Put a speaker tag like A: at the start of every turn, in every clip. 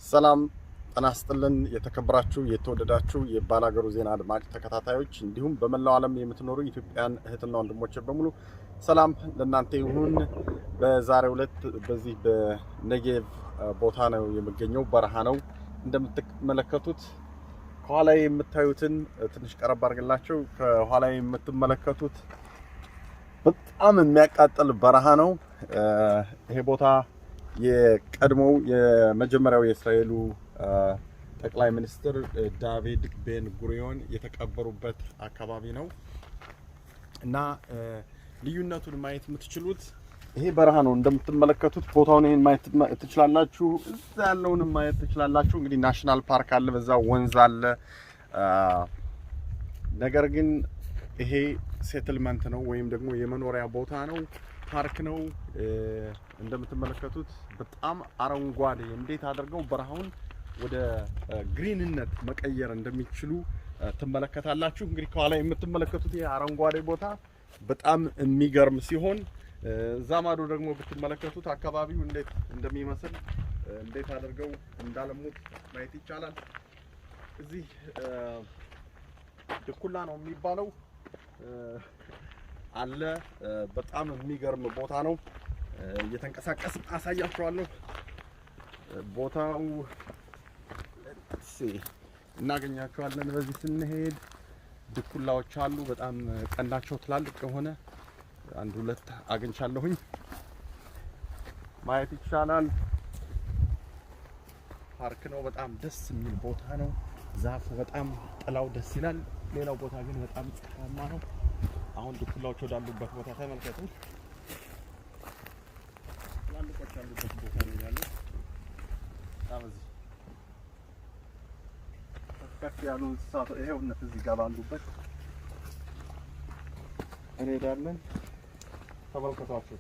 A: ሰላም ጤና ይስጥልን። የተከበራችሁ የተወደዳችሁ የባላገሩ ዜና አድማጭ ተከታታዮች እንዲሁም በመላው ዓለም የምትኖሩ ኢትዮጵያን እህትና ወንድሞች በሙሉ ሰላም ለእናንተ ይሁን። በዛሬው ዕለት በዚህ በነጌቭ ቦታ ነው የሚገኘው፣ በረሃ ነው። እንደምትመለከቱት ከኋላ የምታዩትን ትንሽ ቀረብ አድርግላችሁ። ከኋላ የምትመለከቱት በጣም የሚያቃጥል በረሃ ነው። ይሄ ቦታ የቀድሞው የመጀመሪያው የእስራኤሉ ጠቅላይ ሚኒስትር ዳቪድ ቤን ጉሪዮን የተቀበሩበት አካባቢ ነው እና ልዩነቱን ማየት የምትችሉት ይሄ በረሃ ነው። እንደምትመለከቱት ቦታውን ይሄን ማየት ትችላላችሁ። እዛ ያለውን ማየት ትችላላችሁ። እንግዲህ ናሽናል ፓርክ አለ፣ በዛ ወንዝ አለ። ነገር ግን ይሄ ሴትልመንት ነው ወይም ደግሞ የመኖሪያ ቦታ ነው፣ ፓርክ ነው። እንደምትመለከቱት በጣም አረንጓዴ፣ እንዴት አድርገው በረሃውን ወደ ግሪንነት መቀየር እንደሚችሉ ትመለከታላችሁ። እንግዲህ ከኋላ የምትመለከቱት ይሄ አረንጓዴ ቦታ በጣም የሚገርም ሲሆን እዛ ማዶ ደግሞ ብትመለከቱት አካባቢው እንዴት እንደሚመስል እንዴት አድርገው እንዳለሙት ማየት ይቻላል። እዚህ ድኩላ ነው የሚባለው አለ። በጣም የሚገርም ቦታ ነው። እየተንቀሳቀስ አሳያችኋለሁ። ቦታው እናገኛቸዋለን። በዚህ ስንሄድ ድኩላዎች አሉ። በጣም ቀንዳቸው ትላልቅ የሆነ አንድ ሁለት አግኝቻለሁኝ። ማየት ይቻላል። ፓርክ ነው። በጣም ደስ የሚል ቦታ ነው። ዛፉ በጣም ጥላው ደስ ይላል። ሌላው ቦታ ግን በጣም ፀሐያማ ነው። አሁን ድኩላዎች ወዳሉበት ቦታ ተመልከቱ። ትላልቆች ያሉበት ቦታ ነው ያለው። ታመዚህ ከፍ ያሉ እንስሳት ይሄው እዚህ ጋር ባሉበት እንሄዳለን። ተመልከቷቸው።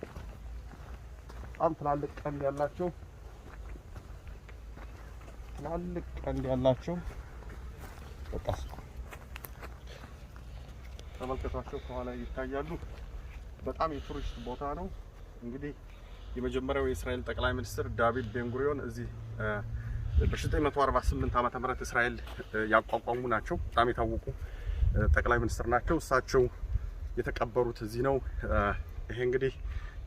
A: በጣም ትላልቅ ቀንድ ያላቸው በቃ ተመልከቷቸው። ከኋላ ይታያሉ። በጣም የቱሪስት ቦታ ነው። እንግዲህ የመጀመሪያው የእስራኤል ጠቅላይ ሚኒስትር ዳቪድ ቤን ጉሪዮን እዚህ በ1948 ዓመተ ምህረት እስራኤል ያቋቋሙ ናቸው። በጣም የታወቁ ጠቅላይ ሚኒስትር ናቸው። እሳቸው የተቀበሩት እዚህ ነው። ይሄ እንግዲህ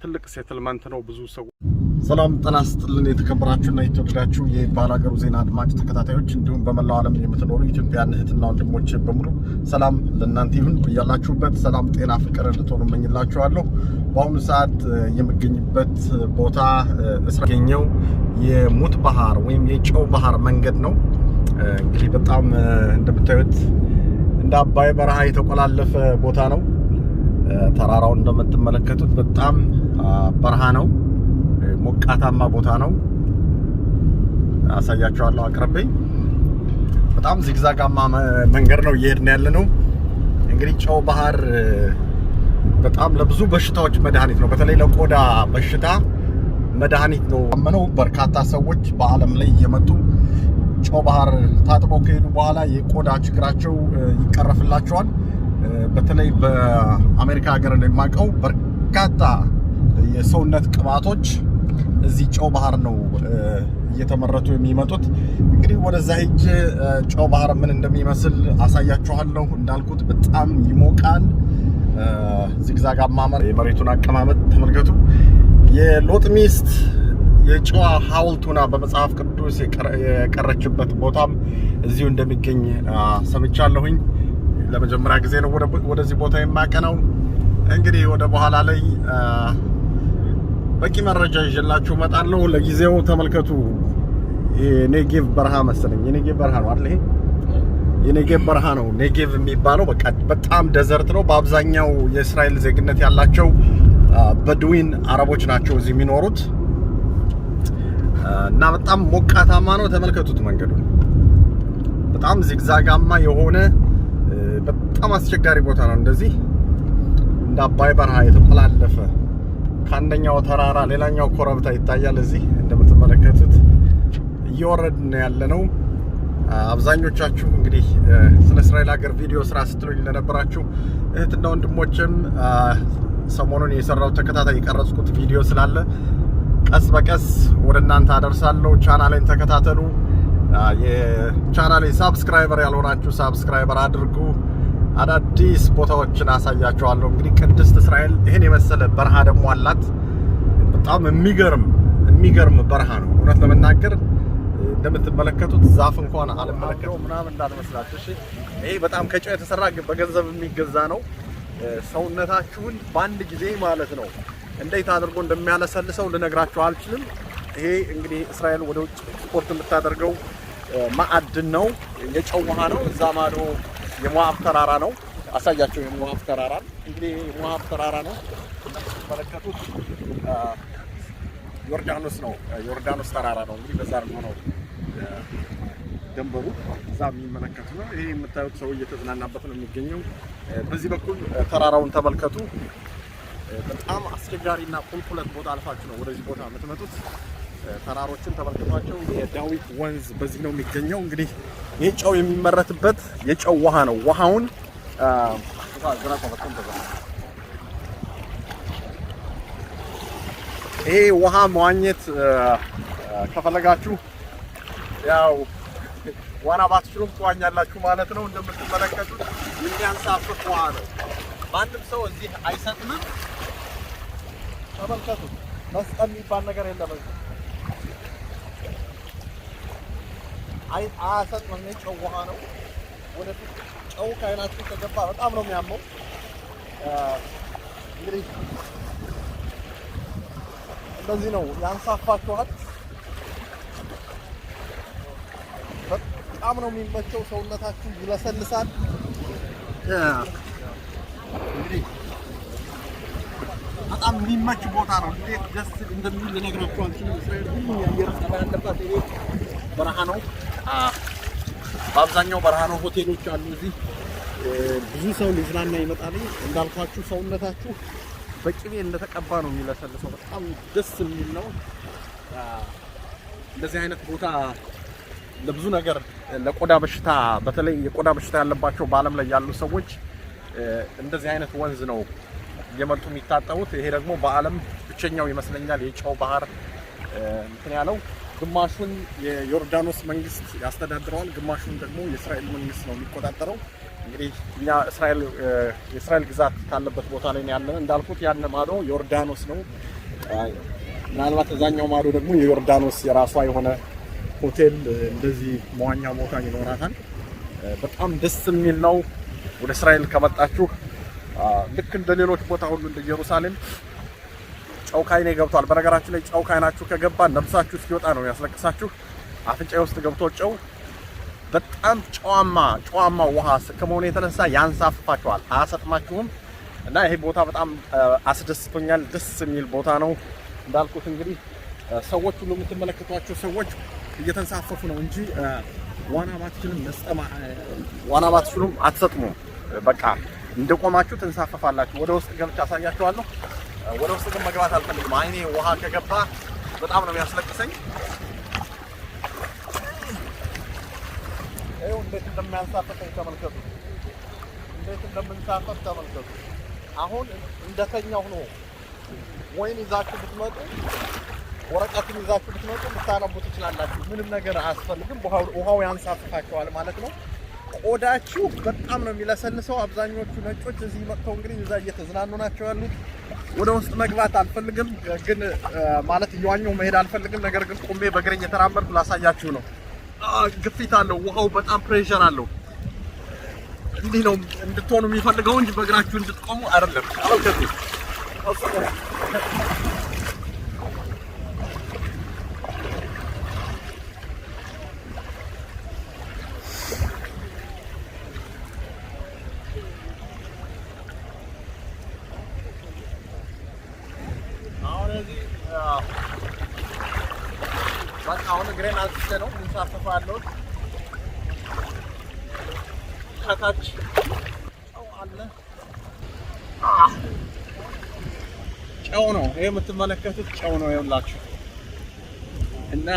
A: ትልቅ ሴትልመንት ነው። ብዙ ሰው ሰላም ጤና ይስጥልን። የተከበራችሁና የተወደዳችሁ የባላገሩ ዜና አድማጭ ተከታታዮች እንዲሁም በመላው ዓለም የምትኖሩ ኢትዮጵያን እህትና ወንድሞች በሙሉ ሰላም ለእናንተ ይሁን። ያላችሁበት ሰላም፣ ጤና፣ ፍቅር እንድትሆኑ እመኝላችኋለሁ። በአሁኑ ሰዓት የምገኝበት ቦታ እስራኤልኛው የሙት ባህር ወይም የጨው ባህር መንገድ ነው። እንግዲህ በጣም እንደምታዩት እንደ አባይ በረሃ የተቆላለፈ ቦታ ነው። ተራራውን እንደምትመለከቱት በጣም በረሃ ነው። ሞቃታማ ቦታ ነው። አሳያችኋለሁ አቅርቤ። በጣም ዚግዛጋማ መንገድ ነው እየሄድን ያለነው። እንግዲህ ጨው ባህር በጣም ለብዙ በሽታዎች መድኃኒት ነው። በተለይ ለቆዳ በሽታ መድኃኒት ነው። አመነው በርካታ ሰዎች በዓለም ላይ እየመጡ ጨው ባህር ታጥበው ከሄዱ በኋላ የቆዳ ችግራቸው ይቀረፍላቸዋል። በተለይ በአሜሪካ ሀገር ላይ የማውቀው በርካታ የሰውነት ቅባቶች እዚህ ጨው ባህር ነው እየተመረቱ የሚመጡት። እንግዲህ ወደዛ ሄጄ ጨው ባህር ምን እንደሚመስል አሳያችኋለሁ። እንዳልኩት በጣም ይሞቃል። ዚግዛጋማ የመሬቱን አቀማመጥ ተመልከቱ። የሎጥ ሚስት የጨዋ ሐውልቱና በመጽሐፍ ቅዱስ የቀረችበት ቦታም እዚሁ እንደሚገኝ ሰምቻለሁኝ። ለመጀመሪያ ጊዜ ነው ወደዚህ ቦታ የማቀነው። እንግዲህ ወደ በኋላ ላይ በቂ መረጃ ይዤላችሁ እመጣለሁ። ለጊዜው ተመልከቱ። የኔጌቭ በረሃ መሰለኝ። የኔጌቭ በረሃ ነው አይደል? ይሄ የኔጌቭ በረሃ ነው። ኔጌቭ የሚባለው በቃ በጣም ደዘርት ነው። በአብዛኛው የእስራኤል ዜግነት ያላቸው በድዊን አረቦች ናቸው እዚህ የሚኖሩት እና በጣም ሞቃታማ ነው። ተመልከቱት መንገዱ በጣም ዚግዛጋማ የሆነ በጣም አስቸጋሪ ቦታ ነው። እንደዚህ እንደ አባይ በረሃ የተቆላለፈ ከአንደኛው ተራራ ሌላኛው ኮረብታ ይታያል። እዚህ እንደምትመለከቱት እየወረድን ያለነው። አብዛኞቻችሁ እንግዲህ ስለ እስራኤል ሀገር ቪዲዮ ስራ ስትሉኝ ለነበራችሁ እህትና ወንድሞችም ሰሞኑን የሰራው ተከታታይ የቀረጽኩት ቪዲዮ ስላለ ቀስ በቀስ ወደ እናንተ አደርሳለሁ። ቻናሌን ተከታተሉ። የቻናሌ ሳብስክራይበር ያልሆናችሁ ሳብስክራይበር አድርጉ። አዳዲስ ቦታዎችን አሳያችኋለሁ። እንግዲህ ቅድስት እስራኤል ይሄን የመሰለ በረሃ ደግሞ አላት። በጣም የሚገርም በረሃ ነው። እውነት ለመናገር እንደምትመለከቱት ዛፍ እንኳን አለመለከተው ምናምን እንዳልመስላችሁ። እሺ ይሄ በጣም ከጨው የተሰራ በገንዘብ የሚገዛ ነው። ሰውነታችሁን በአንድ ጊዜ ማለት ነው እንዴት አድርጎ እንደሚያለሰልሰው ልነግራችሁ አልችልም። ይሄ እንግዲህ እስራኤል ወደ ውጭ ኤክስፖርት የምታደርገው ማዕድን ነው። የጨው ውሃ ነው። እዛ ማዶ የሞዓብ ተራራ ነው። አሳያቸው የሞዓብ ተራራ እንግዲህ የሞዓብ ተራራ ነው ተመለከቱት። ዮርዳኖስ ነው። ዮርዳኖስ ተራራ ነው። እንግዲህ በዛ ነው ደንበሩ እዛ የሚመለከቱ ነው። ይሄ የምታዩት ሰው እየተዝናናበት ነው የሚገኘው። በዚህ በኩል ተራራውን ተመልከቱ። በጣም አስቸጋሪና ቁልቁለት ቦታ አልፋችሁ ነው ወደዚህ ቦታ የምትመጡት። ተራሮችን ተመልከቷቸው። የዳዊት ወንዝ በዚህ ነው የሚገኘው። እንግዲህ ይሄ ጨው የሚመረትበት የጨው ውሃ ነው። ውሃውን ይሄ ውሃ መዋኘት ከፈለጋችሁ ያው ዋና ባትችሉም ትዋኛላችሁ ማለት ነው። እንደምትመለከቱት የሚያንሳፍፍ ውሃ ነው። ማንም ሰው እዚህ አይሰጥምም። ተመልከቱ። መስጠም የሚባል ነገር የለም። አያሰጥምም። የጨው ውሃ ነው። ወደፊት ጨው ከዓይናችሁ ከገባ በጣም ነው የሚያመው። እንግዲህ እንደዚህ ነው ያንሳፋችኋል። በጣም ነው የሚመቸው። ሰውነታችሁ ይለሰልሳል። እንግዲህ በጣም የሚመች ቦታ ነው። እንዴት ደስ እንደሚል ልነግራችሁ አልችልም። እስራኤል ሁሉ የአየር ጸባይ ያለባት ይሄ በረሃ ነው። በአብዛኛው በረሃ ነው። ሆቴሎች አሉ እዚህ። ብዙ ሰው ሊዝናና ይመጣል። እንዳልኳችሁ ሰውነታችሁ በቅቤ እንደተቀባ ነው የሚለሰልሰው። በጣም ደስ የሚል ነው። እንደዚህ አይነት ቦታ ለብዙ ነገር ለቆዳ በሽታ በተለይ የቆዳ በሽታ ያለባቸው በዓለም ላይ ያሉ ሰዎች እንደዚህ አይነት ወንዝ ነው እየመጡ የሚታጠቡት። ይሄ ደግሞ በዓለም ብቸኛው ይመስለኛል የጨው ባህር እንትን ያለው። ግማሹን የዮርዳኖስ መንግስት ያስተዳድረዋል፣ ግማሹን ደግሞ የእስራኤል መንግስት ነው የሚቆጣጠረው። እንግዲህ እኛ የእስራኤል ግዛት ካለበት ቦታ ላይ ያለን እንዳልኩት ያን ማዶ ዮርዳኖስ ነው። ምናልባት እዛኛው ማዶ ደግሞ የዮርዳኖስ የራሷ የሆነ ሆቴል እንደዚህ መዋኛ ቦታ ይኖራታል። በጣም ደስ የሚል ነው። ወደ እስራኤል ከመጣችሁ ልክ እንደ ሌሎች ቦታ ሁሉ እንደ ኢየሩሳሌም ጨው ካይኔ ገብቷል። በነገራችን ላይ ጨው ካይናችሁ ከገባ ነፍሳችሁ እስኪወጣ ነው ያስለቅሳችሁ። አፍንጫ ውስጥ ገብቶ ጨው በጣም ጨዋማ ውሃ ከመሆኑ የተነሳ ያንሳፍፋችኋል፣ አያሰጥማችሁም። እና ይሄ ቦታ በጣም አስደስቶኛል። ደስ የሚል ቦታ ነው። እንዳልኩት እንግዲህ ሰዎች ሁሉ የምትመለከቷቸው ሰዎች እየተንሳፈፉ ነው እንጂ ዋና ባትችሉም አትሰጥሙም። በቃ እንደቆማችሁ ትንሳፈፋላችሁ። ወደ ውስጥ ገብቼ አሳያችኋለሁ። ወደ ውስጥ ግን መግባት አልፈልግም። አይኔ ውሃ ከገባ በጣም ነው የሚያስለቅሰኝ። ይኸው እንዴት እንደሚያንሳፈፈኝ ተመልከቱ። እንዴት እንደምንሳፈፍ ተመልከቱ። አሁን እንደተኛው ነው። ወይን ይዛችሁ ብትመጡ ወረቀቱን ይዛችሁ ብትመጡ ልታነቡ ትችላላችሁ። ምንም ነገር አያስፈልግም። ውሃው ያንሳፍፋቸዋል ማለት ነው። ቆዳችሁ በጣም ነው የሚለሰልሰው። አብዛኞቹ ነጮች እዚህ መጥተው እንግዲህ እዛ እየተዝናኑ ናቸው ያሉት። ወደ ውስጥ መግባት አልፈልግም፣ ግን ማለት እየዋኘሁ መሄድ አልፈልግም። ነገር ግን ቁሜ በእግሬ እየተራመድኩ ላሳያችሁ ነው። ግፊት አለው ውሃው፣ በጣም ፕሬሸር አለው። እንዲህ ነው እንድትሆኑ የሚፈልገው እንጂ በእግራችሁ እንድትቆሙ አይደለም። አልከቱ አሁን እግሬን አንስቼ ነው እንሳፈፋ ያለው። ከታች ጨው አለ። ጨው ነው ይሄ የምትመለከቱት፣ ጨው ነው ይኸውላችሁ። እና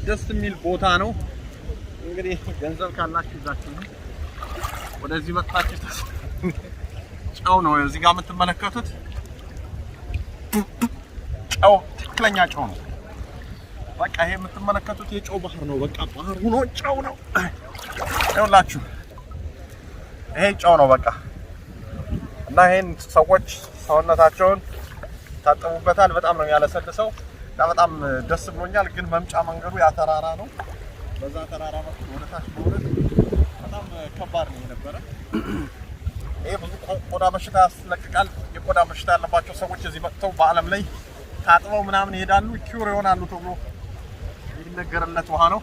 A: ደስ የሚል ቦታ ነው። እንግዲህ ገንዘብ ካላችሁ ይዛችሁ ወደዚህ መጣችሁ። ጨው ነው እዚህ ጋር የምትመለከቱት። ጨው ትክክለኛ ጨው ነው። በቃ ይሄ የምትመለከቱት የጨው ባህር ነው። በቃ ባህር ሆኖ ጨው ነው። ይኸውላችሁ ይሄ ጨው ነው በቃ። እና ይሄን ሰዎች ሰውነታቸውን ታጠቡበታል። በጣም ነው ያለሰልሰው እና በጣም ደስ ብሎኛል። ግን መምጫ መንገዱ ያተራራ ነው። በዛ ተራራ በኩል ወደ ታች መውረድ በጣም ከባድ ነው የነበረ። ይሄ ብዙ ቆዳ በሽታ ያስለቅቃል። የቆዳ በሽታ ያለባቸው ሰዎች እዚህ መጥተው በአለም ላይ ታጥበው ምናምን ይሄዳሉ፣ ኪውር ይሆናሉ ተብሎ የሚነገርለት ውሃ ነው።